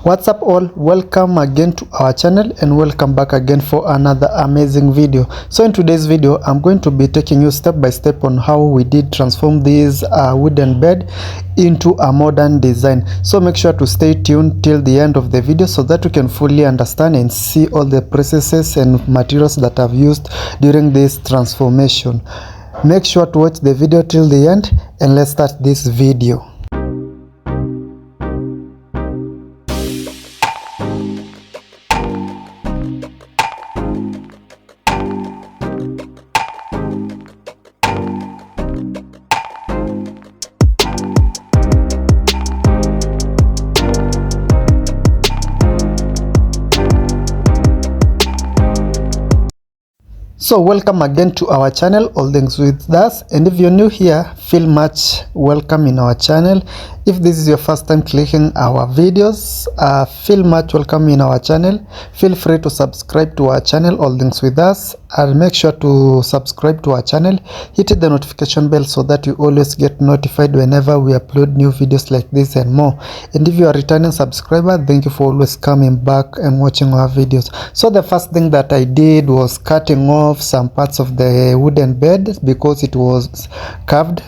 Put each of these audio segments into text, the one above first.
What's up all, welcome again to our channel and welcome back again for another amazing video. So in today's video I'm going to be taking you step by step on how we did transform this wooden bed into a modern design. So make sure to stay tuned till the end of the video so that you can fully understand and see all the processes and materials that I've used during this transformation. Make sure to watch the video till the end and let's start this video. So welcome again to our channel, All Things With Us, and if you're new here, feel much welcome in our channel. If this is your first time clicking our videos, feel much welcome in our channel. Feel free to subscribe to our channel, All Things With Us, and make sure to subscribe to our channel, hit the notification bell so that you always get notified whenever we upload new videos like this and more. And if you are a returning subscriber, thank you for always coming back and watching our videos. So the first thing that I did was cutting off some parts of the wooden bed because it was curved,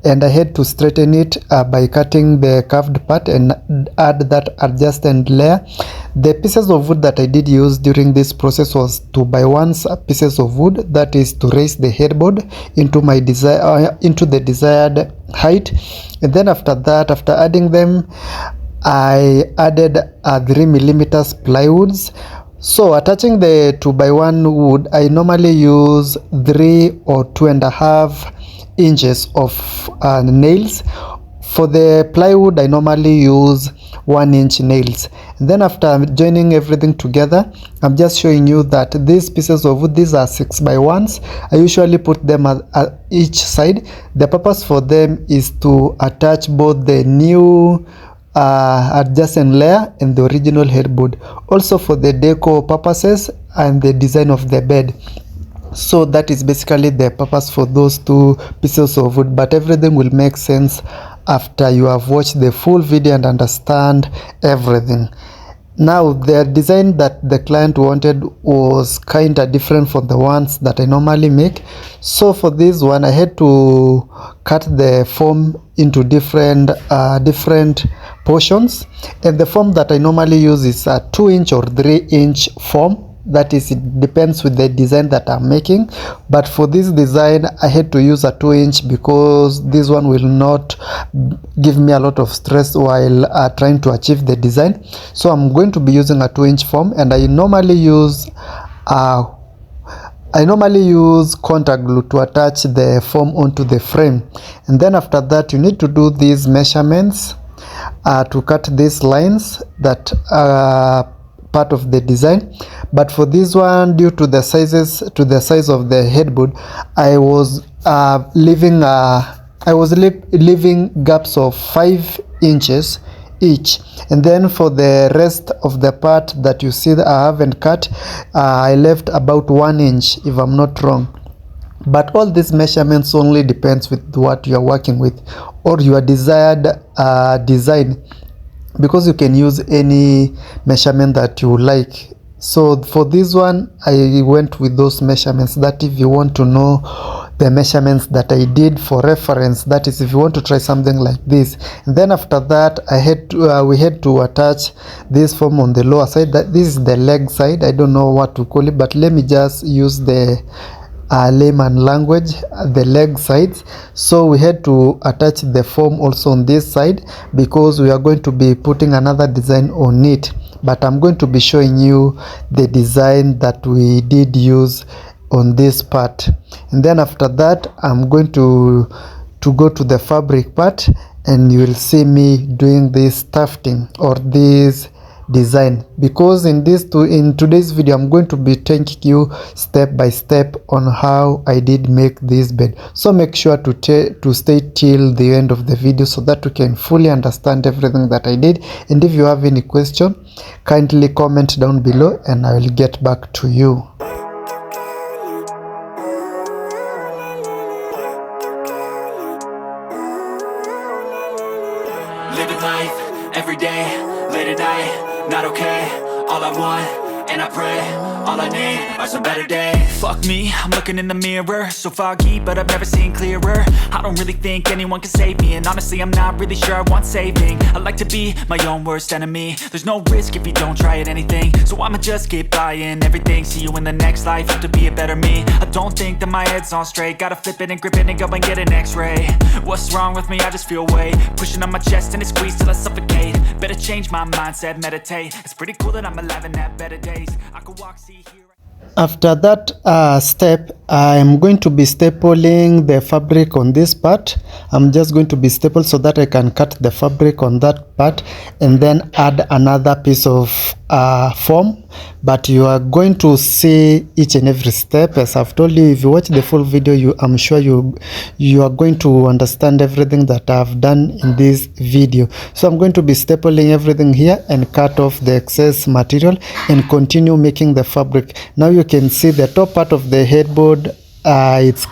and I had to straighten it by cutting the curved part and add that adjacent layer. The pieces of wood that I did use during this process was 2x1 pieces of wood, that is to raise the headboard into the desired height. And then after that, after adding them, I added 3mm plywoods. So attaching the 2x1 wood, I normally use 3 or 2.5 inches of nails. For the plywood, I normally use 1-inch nails. And then after joining everything together, I'm just showing you that these pieces of wood, these are 6x1s. I usually put them at each side. The purpose for them is to attach both the new adjacent layer and the original headboard, also for the decor purposes and the design of the bed. So that is basically the purpose for those two pieces of wood, but everything will make sense after you have watched the full video and understand everything. Now the design that the client wanted was kind of different from the ones that I normally make. So for this one, I had to cut the foam into different portions, and the foam that I normally use is a 2-inch or 3-inch foam. That is, it depends with the design that I'm making, but for this design I had to use a 2-inch because this one will not give me a lot of stress while trying to achieve the design. So I'm going to be using a 2-inch foam, and I normally use contact glue to attach the foam onto the frame. And then after that, you need to do these measurements to cut these lines that are part of the design. But for this one, due to the size of the headboard, I was leaving gaps of 5 inches each. And then for the rest of the part that you see that I haven't cut, I left about 1 inch if I'm not wrong. But all these measurements only depends with what you are working with or your desired design, because you can use any measurement that you like. So for this one, I went with those measurements. That if you want to know the measurements that I did for reference, that is if you want to try something like this. And then after that, we had to attach this foam on the lower side. That this is the leg side. I don't know what to call it, but let me just use the layman language, the leg sides. So we had to attach the foam also on this side because we are going to be putting another design on it, but I'm going to be showing you the design that we did use on this part. And then after that, I'm going to go to the fabric part, and you will see me doing this tufting or this design, because in today's video I'm going to be taking you step by step on how I did make this bed. So make sure to stay till the end of the video so that you can fully understand everything that I did. And if you have any question, kindly comment down below and I will get back to you. Living life every day, late at night, not okay. All I want, and I pray, all I need are some better days. Fuck me, I'm looking in the mirror, so foggy, but I've never seen clearer. I don't really think anyone can save me, and honestly I'm not really sure I want saving. I like to be my own worst enemy. There's no risk if you don't try at anything, so I'ma just keep buying everything. See you in the next life, have to be a better me. I don't think that my head's on straight, gotta flip it and grip it and go and get an x-ray. What's wrong with me? I just feel weight pushing on my chest and it squeezes till I suffocate. Better change my mindset, meditate. It's pretty cool that I'm alive and have better days. I could walk, see, hear. After that step, I'm going to be stapling the fabric on this part. I'm just going to be stapled so that I can cut the fabric on that part and then add another piece of foam. But you are going to see each and every step. As I've told you, if you watch the full video, I'm sure you are going to understand everything that I've done in this video. So I'm going to be stapling everything here and cut off the excess material and continue making the fabric. Now you can see the top part of the headboard. It's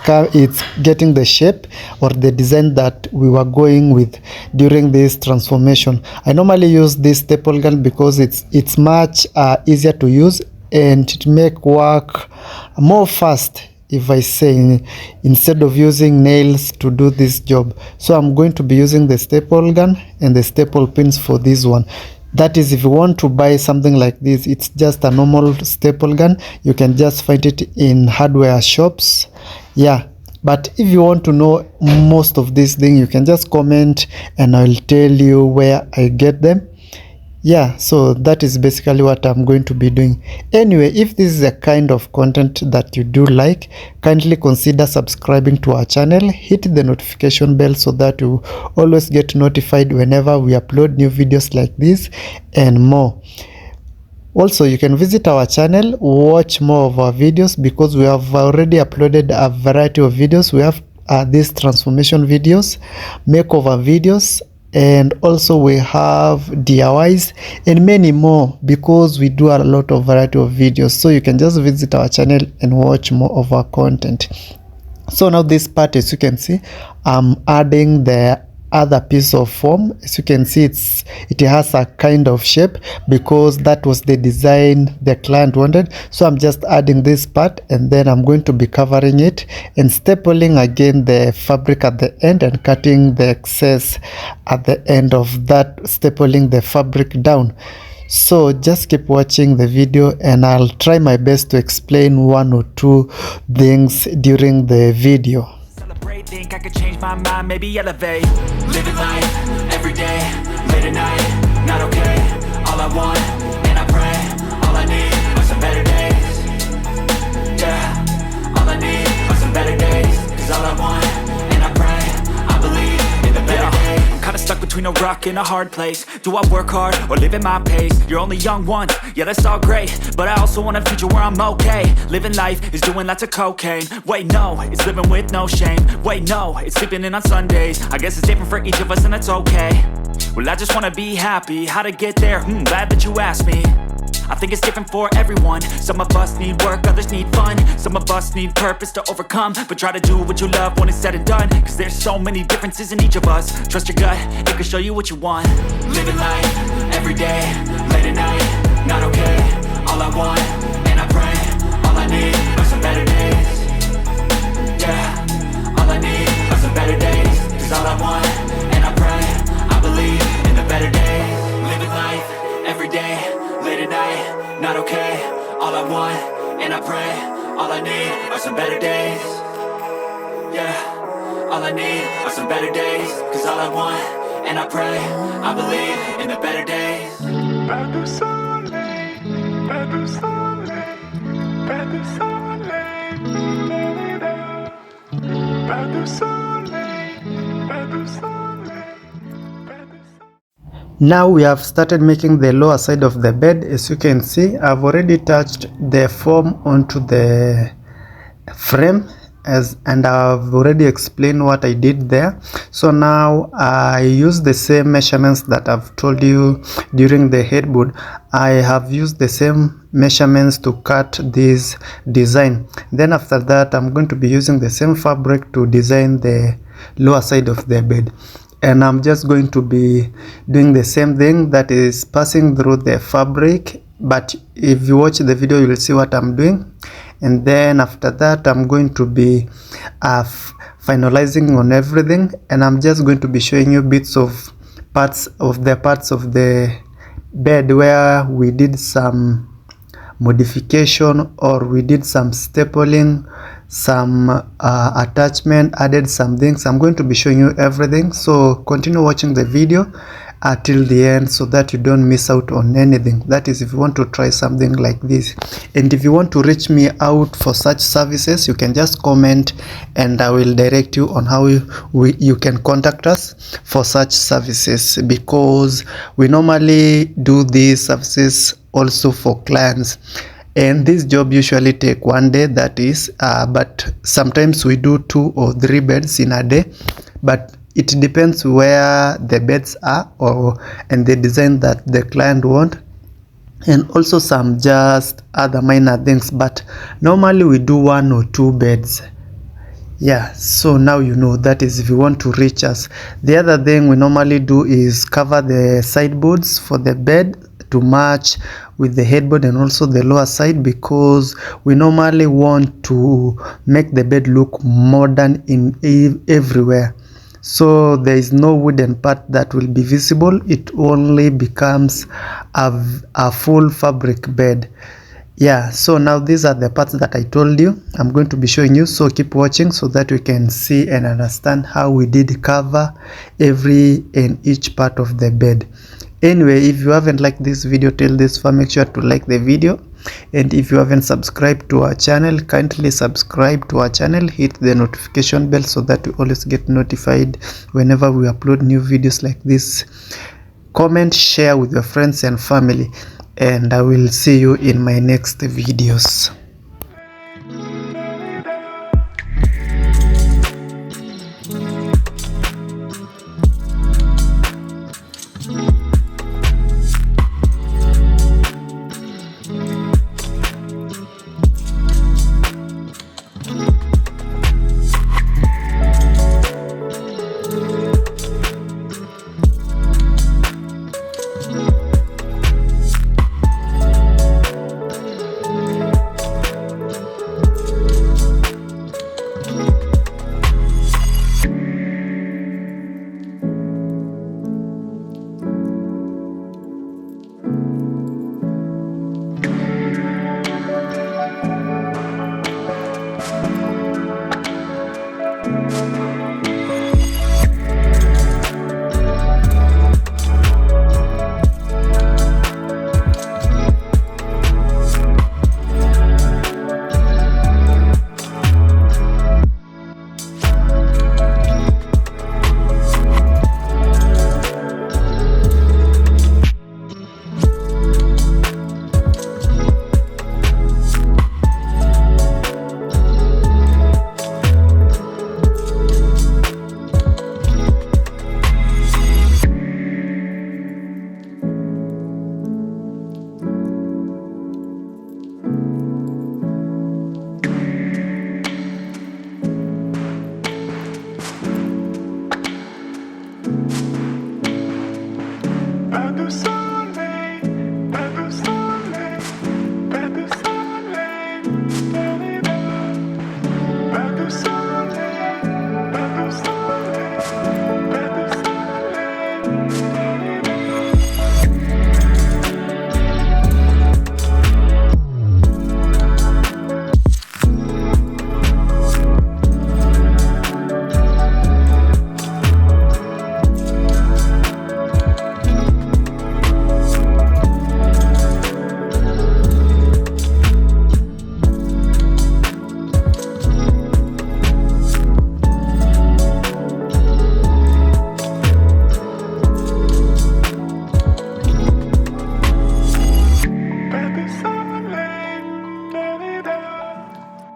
getting the shape or the design that we were going with during this transformation. I normally use this staple gun because it's much easier to use and it make work more fast, if I say, instead of using nails to do this job. So I'm going to be using the staple gun and the staple pins for this one. That is, if you want to buy something like this, it's just a normal staple gun. You can just find it in hardware shops. Yeah, but if you want to know most of these things, you can just comment and I'll tell you where I get them. Yeah, so that is basically what I'm going to be doing. Anyway, if this is a kind of content that you do like, kindly consider subscribing to our channel. Hit the notification bell so that you always get notified whenever we upload new videos like this and more. Also, you can visit our channel, watch more of our videos because we have already uploaded a variety of videos. We have these transformation videos, makeover videos, and also we have DIYs and many more because we do a lot of variety of videos. So you can just visit our channel and watch more of our content. So now this part, as you can see, I'm adding the other piece of foam. As you can see, it has a kind of shape because that was the design the client wanted. So I'm just adding this part and then I'm going to be covering it and stapling again the fabric at the end and cutting the excess at the end of that, stapling the fabric down. So just keep watching the video and I'll try my best to explain one or two things during the video. Think I could change my mind, maybe elevate. Living life, every day, late at night, not okay. All I want, and I pray, all I need are some better days. Yeah, all I need are some better days. Cause all I want, and I pray, I believe in the better days. I'm kinda stuck between a rock and a hard place. Do I work hard or live at my pace? You're only young once, yeah that's all great, but I also want a future where I'm okay. Living life is doing lots of cocaine. Wait no, it's living with no shame. Wait no, it's sleeping in on Sundays. I guess it's different for each of us and that's okay. Well I just wanna be happy, how to get there? Glad that you asked me. I think it's different for everyone. Some of us need work, others need fun. Some of us need purpose to overcome. But try to do what you love when it's said and done. Cause there's so many differences in each of us. Trust your gut, it can show you what you want. Living life, every day, late at night, not okay. All I want, and I pray, all I need are some better days. Yeah, all I need are some better days. Cause all I want, and I pray, I believe in the better days. Living life, every day, late at night, not okay. All I want, and I pray, all I need are some better days. Yeah, all I need are some better days. Cause all I want, and I pray, I believe in the better days. Pas de soleil, pas de soleil, pas de soleil, pas de soleil, pas de soleil. Now we have started making the lower side of the bed. As you can see, I've already touched the foam onto the frame and I've already explained what I did there. So now I use the same measurements that I've told you during the headboard. I have used the same measurements to cut this design. Then after that I'm going to be using the same fabric to design the lower side of the bed. and I'm just going to be doing the same thing, that is passing through the fabric. But if you watch the video, you will see what I'm doing. And then after that, I'm going to be finalizing on everything, and I'm just going to be showing you bits of parts of the bed where we did some modification, or we did some stapling, some attachment, added some things. I'm going to be showing you everything, so continue watching the video until the end so that you don't miss out on anything. That is if you want to try something like this. And if you want to reach me out for such services, you can just comment and I will direct you on how you can contact us for such services, because we normally do these services also for clients, and this job usually take one day, that is but sometimes we do 2 or 3 beds in a day, but it depends where the beds are and the design that the client want, and also some just other minor things, but normally we do 1 or 2 beds. Yeah, so now you know. That is if you want to reach us. The other thing we normally do is cover the sideboards for the bed to match with the headboard and also the lower side, because we normally want to make the bed look modern in everywhere. So there is no wooden part that will be visible. It only becomes a full fabric bed. Yeah, so now these are the parts that I told you I'm going to be showing you, so keep watching so that you can see and understand how we did cover every and each part of the bed. Anyway, if you haven't liked this video till this far, make sure to like the video, and if you haven't subscribed to our channel, kindly subscribe to our channel, hit the notification bell so that you always get notified whenever we upload new videos like this. Comment, share with your friends and family, and I will see you in my next videos.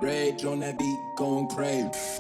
Rage on that beat, going crazy.